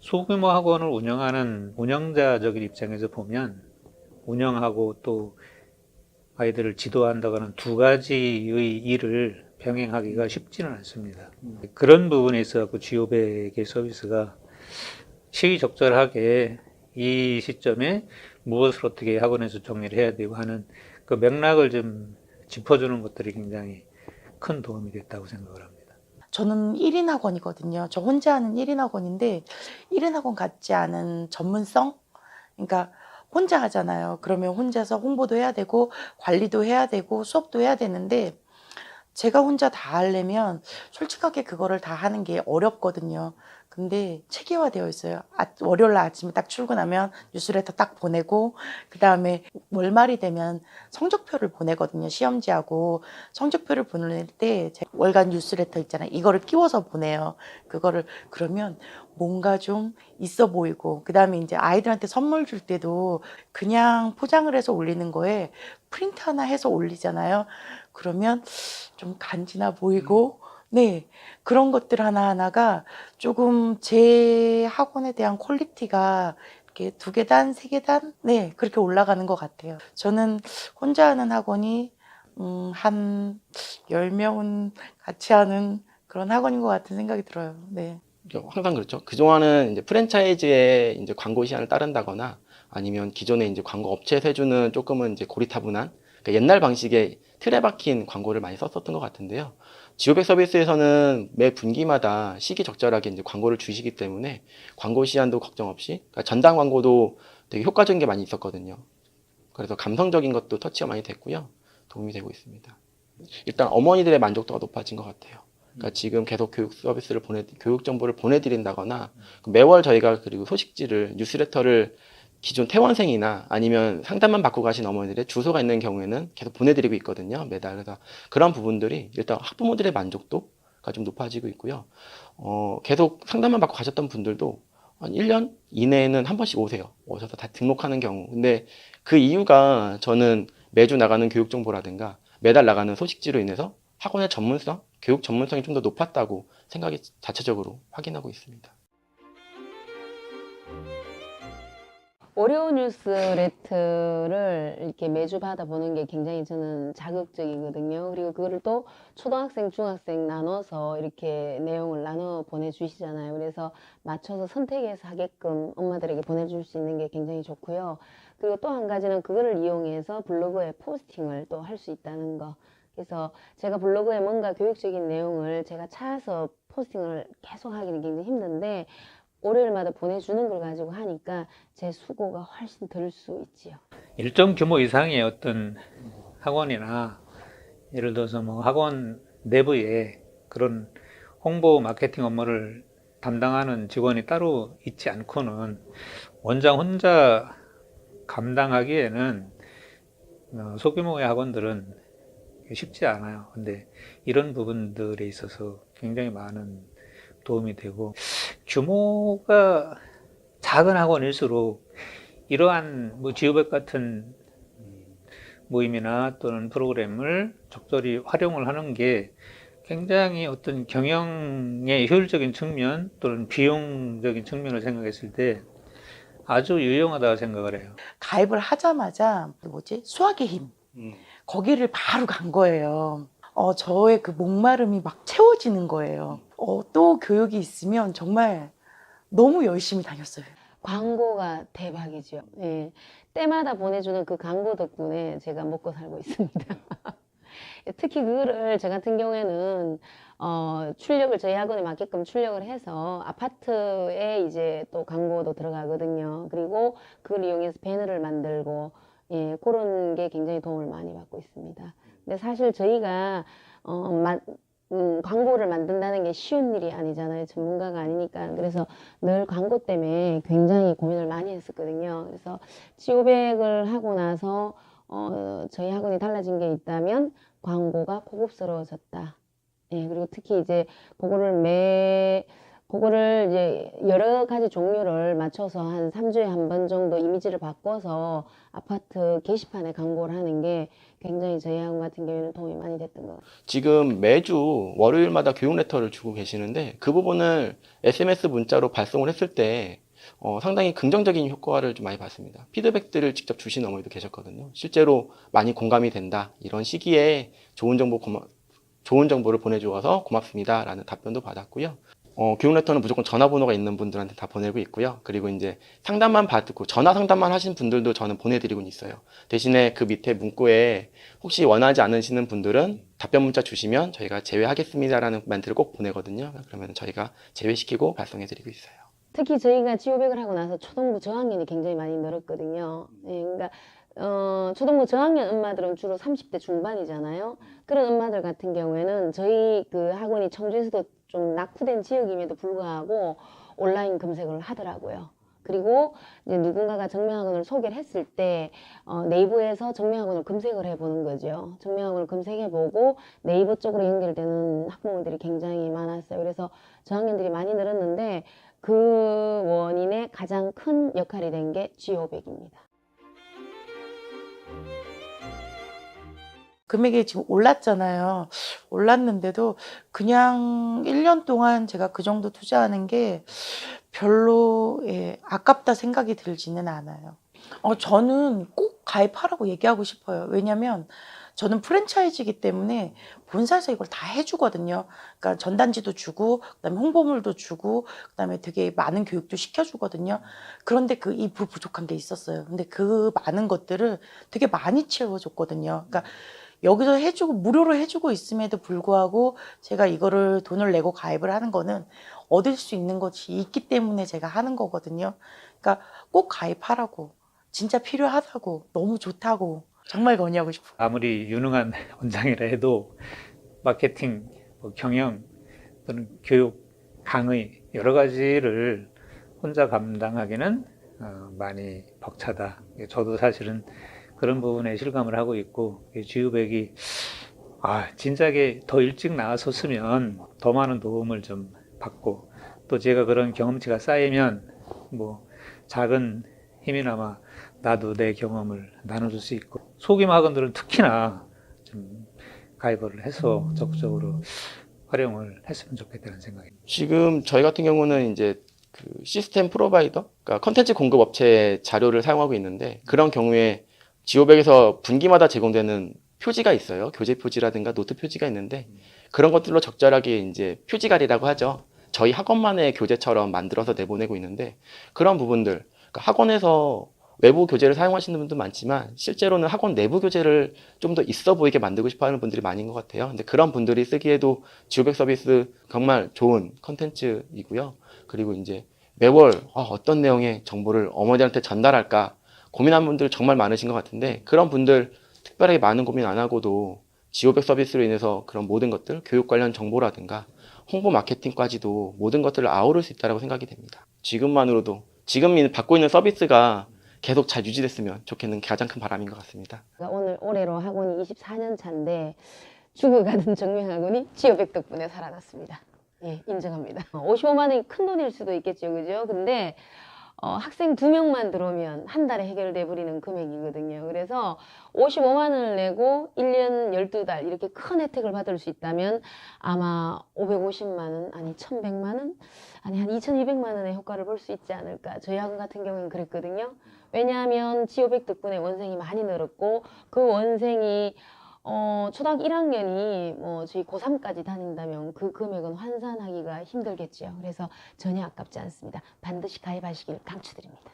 소규모 학원을 운영하는 운영자적인 입장에서 보면 운영하고 또 아이들을 지도한다거나 두 가지의 일을 병행하기가 쉽지는 않습니다. 그런 부분에 있어 지오백의 서비스가 시의적절하게 이 시점에 무엇을 어떻게 학원에서 정리를 해야 되고 하는 그 맥락을 좀 짚어주는 것들이 굉장히 큰 도움이 됐다고 생각을 합니다. 저는 1인 학원이거든요. 저 혼자 하는 1인 학원인데 1인 학원 같지 않은 전문성? 그러니까 혼자 하잖아요. 그러면 혼자서 홍보도 해야 되고 관리도 해야 되고 수업도 해야 되는데 제가 혼자 다 하려면 솔직하게 그거를 다 하는 게 어렵거든요. 근데 체계화되어 있어요. 월요일 날 아침에 딱 출근하면 뉴스레터 딱 보내고 그 다음에 월말이 되면 성적표를 보내거든요. 시험지하고 성적표를 보낼 때 월간 뉴스레터 있잖아요. 이거를 끼워서 보내요. 그거를 그러면 뭔가 좀 있어 보이고 그 다음에 이제 아이들한테 선물 줄 때도 그냥 포장을 해서 올리는 거에 프린트 하나 해서 올리잖아요. 그러면 좀 간지나 보이고 네 그런 것들 하나하나가 조금 제 학원에 대한 퀄리티가 이렇게 2계단, 3계단 네 그렇게 올라가는 것 같아요. 저는 혼자 하는 학원이 한 10명은 같이 하는 그런 학원인 것 같은 생각이 들어요. 네. 항상 그렇죠. 그동안은 이제 프랜차이즈의 이제 광고 시안을 따른다거나 아니면 기존에 이제 광고 업체에서 해주는 조금은 이제 고리타분한 그러니까 옛날 방식의 틀에 박힌 광고를 많이 썼었던 것 같은데요. 지오백 서비스에서는 매 분기마다 시기적절하게 이제 광고를 주시기 때문에 광고 시안도 걱정 없이 그러니까 전담 광고도 되게 효과적인 게 많이 있었거든요. 그래서 감성적인 것도 터치가 많이 됐고요. 도움이 되고 있습니다. 일단 어머니들의 만족도가 높아진 것 같아요. 그러니까 지금 계속 교육 정보를 보내드린다거나 매월 저희가 그리고 소식지를 뉴스레터를 기존 퇴원생이나 아니면 상담만 받고 가신 어머니들의 주소가 있는 경우에는 계속 보내드리고 있거든요. 매달. 그래서 그런 부분들이 일단 학부모들의 만족도가 좀 높아지고 있고요. 계속 상담만 받고 가셨던 분들도 한 1년 이내에는 한 번씩 오셔서 다 등록하는 경우. 근데 그 이유가 저는 매주 나가는 교육 정보라든가 매달 나가는 소식지로 인해서 학원의 전문성, 교육 전문성이 좀 더 높았다고 생각이 자체적으로 확인하고 있습니다. 월요 뉴스레터를 이렇게 매주 받아보는 게 굉장히 저는 자극적이거든요. 그리고 그거를 또 초등학생, 중학생 나눠서 이렇게 내용을 나눠 보내주시잖아요. 그래서 맞춰서 선택해서 하게끔 엄마들에게 보내줄 수 있는 게 굉장히 좋고요. 그리고 또 한 가지는 그거를 이용해서 블로그에 포스팅을 또 할 수 있다는 거. 그래서 제가 블로그에 뭔가 교육적인 내용을 제가 찾아서 포스팅을 계속 하기는 굉장히 힘든데 월요일마다 보내주는 걸 가지고 하니까 제 수고가 훨씬 덜 수 있지요. 일정 규모 이상의 어떤 학원이나 예를 들어서 뭐 학원 내부에 그런 홍보 마케팅 업무를 담당하는 직원이 따로 있지 않고는 원장 혼자 감당하기에는 소규모의 학원들은 쉽지 않아요. 근데 이런 부분들에 있어서 굉장히 많은 도움이 되고 규모가 작은 학원일수록 이러한 뭐 지오백 같은 모임이나 또는 프로그램을 적절히 활용을 하는 게 굉장히 어떤 경영의 효율적인 측면 또는 비용적인 측면을 생각했을 때 아주 유용하다고 생각을 해요. 가입을 하자마자 수학의 힘 거기를 바로 간 거예요. 저의 그 목마름이 막 채워지는 거예요. 또 교육이 있으면 정말 너무 열심히 다녔어요. 광고가 대박이죠. 예. 때마다 보내주는 그 광고 덕분에 제가 먹고 살고 있습니다. 특히 그거를 저 같은 경우에는 출력을 저희 학원에 맞게끔 출력을 해서 아파트에 이제 또 광고도 들어가거든요. 그리고 그걸 이용해서 배너를 만들고 예, 그런 게 굉장히 도움을 많이 받고 있습니다. 근데 사실 저희가 광고를 만든다는 게 쉬운 일이 아니잖아요. 전문가가 아니니까. 그래서 늘 광고 때문에 굉장히 고민을 많이 했었거든요. 그래서 지오백을 하고 나서 저희 학원이 달라진 게 있다면 광고가 고급스러워졌다. 예, 그리고 특히 이제 그거를 그거를 이제 여러 가지 종류를 맞춰서 한 3주에 한 번 정도 이미지를 바꿔서 아파트 게시판에 광고를 하는 게 굉장히 저희 학원 같은 경우에는 도움이 많이 됐던 것 같아요. 지금 매주 월요일마다 교육 레터를 주고 계시는데 그 부분을 SMS 문자로 발송을 했을 때 상당히 긍정적인 효과를 좀 많이 봤습니다. 피드백들을 직접 주신 어머니도 계셨거든요. 실제로 많이 공감이 된다. 이런 시기에 좋은 정보를 보내주어서 고맙습니다. 라는 답변도 받았고요. 교육 레터는 무조건 전화번호가 있는 분들한테 다 보내고 있고요. 그리고 이제 상담만 받고 전화 상담만 하신 분들도 저는 보내드리고 있어요. 대신에 그 밑에 문구에 혹시 원하지 않으시는 분들은 답변 문자 주시면 저희가 제외하겠습니다라는 멘트를 꼭 보내거든요. 그러면 저희가 제외시키고 발송해드리고 있어요. 특히 저희가 지오백을 하고 나서 초등부 저학년이 굉장히 많이 늘었거든요. 예, 그러니까 초등부 저학년 엄마들은 주로 30대 중반이잖아요. 그런 엄마들 같은 경우에는 저희 그 학원이 청주에서도 좀 낙후된 지역임에도 불구하고 온라인 검색을 하더라고요. 그리고 이제 누군가가 정명학원을 소개를 했을 때 네이버에서 정명학원을 검색을 해보는 거죠. 정명학원을 검색해보고 네이버 쪽으로 연결되는 학부모들이 굉장히 많았어요. 그래서 저학년들이 많이 늘었는데 그 원인의 가장 큰 역할이 된 게 지오백입니다. 금액이 지금 올랐잖아요. 올랐는데도 그냥 1년 동안 제가 그 정도 투자하는 게 별로 아깝다 생각이 들지는 않아요. 저는 꼭 가입하라고 얘기하고 싶어요. 왜냐면 저는 프랜차이즈이기 때문에 본사에서 이걸 다 해주거든요. 그러니까 전단지도 주고, 그다음에 홍보물도 주고, 그다음에 되게 많은 교육도 시켜주거든요. 그런데 그 일부 부족한 게 있었어요. 근데 그 많은 것들을 되게 많이 채워줬거든요. 그러니까 여기서 해주고 무료로 해주고 있음에도 불구하고 제가 이거를 돈을 내고 가입을 하는 거는 얻을 수 있는 것이 있기 때문에 제가 하는 거거든요. 그러니까 꼭 가입하라고, 진짜 필요하다고, 너무 좋다고 정말 건의하고 싶어요. 아무리 유능한 원장이라 해도 마케팅, 경영 또는 교육, 강의 여러 가지를 혼자 감당하기는 많이 벅차다. 저도 사실은 그런 부분에 실감을 하고 있고, 지우백이 진작에 더 일찍 나왔었으면 더 많은 도움을 좀 받고, 또 제가 그런 경험치가 쌓이면 뭐 작은 힘이나마 나도 내 경험을 나눠줄 수 있고, 소규모 학원들은 특히나 좀 가입을 해서 적극적으로 활용을 했으면 좋겠다는 생각입니다. 지금 저희 같은 경우는 이제 그 시스템 프로바이더, 그러니까 컨텐츠 공급 업체 자료를 사용하고 있는데 그런 경우에 지오백에서 분기마다 제공되는 표지가 있어요. 교재 표지라든가 노트 표지가 있는데 그런 것들로 적절하게 이제 표지갈이라고 하죠. 저희 학원만의 교재처럼 만들어서 내보내고 있는데 그런 부분들, 그러니까 학원에서 외부 교재를 사용하시는 분도 많지만 실제로는 학원 내부 교재를 좀 더 있어 보이게 만들고 싶어 하는 분들이 많은 것 같아요. 근데 그런 분들이 쓰기에도 지오백 서비스 정말 좋은 컨텐츠이고요. 그리고 이제 매월 어떤 내용의 정보를 어머니한테 전달할까 고민하는 분들 정말 많으신 것 같은데 그런 분들 특별하게 많은 고민 안 하고도 지오백 서비스로 인해서 그런 모든 것들, 교육 관련 정보라든가 홍보 마케팅까지도 모든 것들을 아우를 수 있다고 생각이 됩니다. 지금만으로도 지금 받고 있는 서비스가 계속 잘 유지됐으면 좋겠는 가장 큰 바람인 것 같습니다. 오늘 올해로 학원이 24년 차인데 죽어가는 정명학원이 지오백 덕분에 살아났습니다. 예, 인정합니다. 55만 원이 큰 돈일 수도 있겠죠, 그죠? 근데 학생 2명만 들어오면 한 달에 해결돼 버리는 금액이거든요. 그래서 55만 원을 내고 1년 12달 이렇게 큰 혜택을 받을 수 있다면 아마 550만 원, 아니 1100만 원, 아니 한 2200만 원의 효과를 볼 수 있지 않을까. 저희 학원 같은 경우는 그랬거든요. 왜냐하면 지오백 덕분에 원생이 많이 늘었고 그 원생이 초등학교 1학년이 저희 고3까지 다닌다면 그 금액은 환산하기가 힘들겠죠. 그래서 전혀 아깝지 않습니다. 반드시 가입하시길 강추드립니다.